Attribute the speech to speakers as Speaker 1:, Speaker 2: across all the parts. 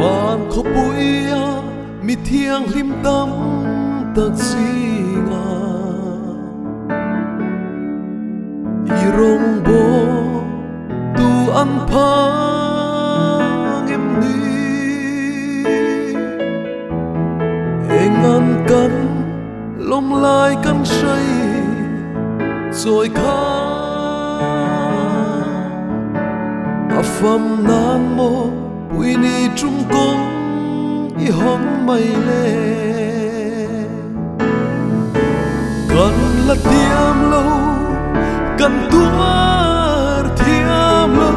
Speaker 1: vàng khó bụi mi thiêng lim tâm tắc si ngà irong bo tu an phang em đi engan kan lom lai kan say rồi khá pham nan mo uini trung công i hong mai le kan la tiam lo kan tuar tiam lo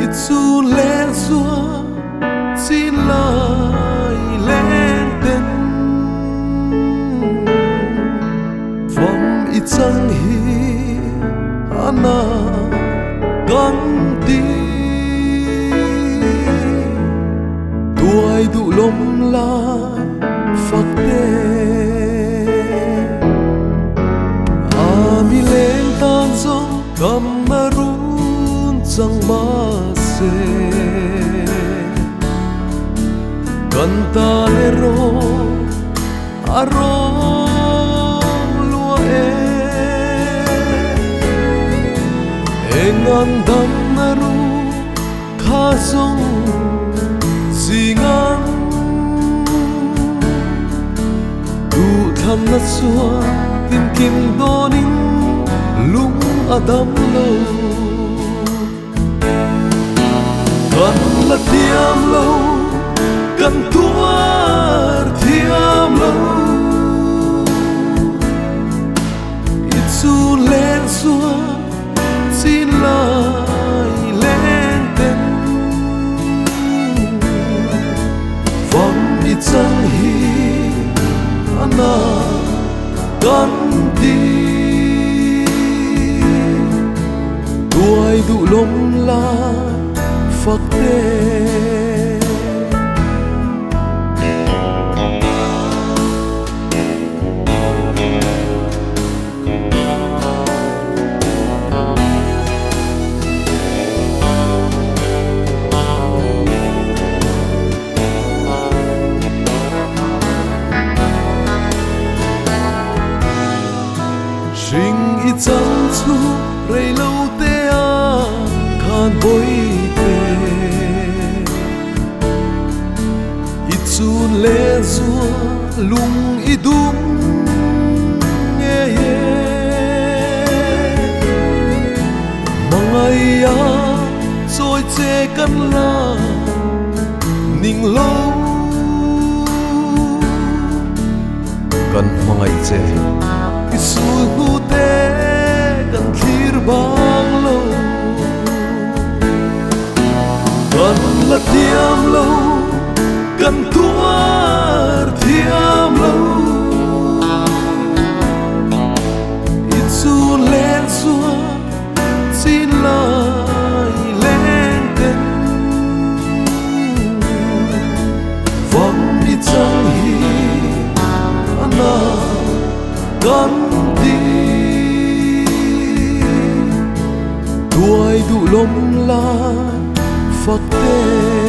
Speaker 1: it su le xua xin lai lên tên vòng ít sang hi ana ganti tuai du lom lai fakte ami leng tan zong kam marun sang ma se canta le ro aro engan dam naru khazong singan du tham na suwa tim kim donin lung adam lo kan la tiam lo kan tuar tiam lo itsu len suwa xin lai lên tên vòng ít sang hi ana gan đi tuổi đủ lom la phật tê Ring ít chân chu rây lâu te a khan bôi te ít chun le zua lung ít dum nghe ye mangai a rồi che kan la ning lâu kan mangai che isul hu te kan thir bang lo kan la tiam lo kan tuar tiam lo isul len suwa xin lai lên tên vòng ít sang hi ana gan đi tuổi đủ lom la phật tê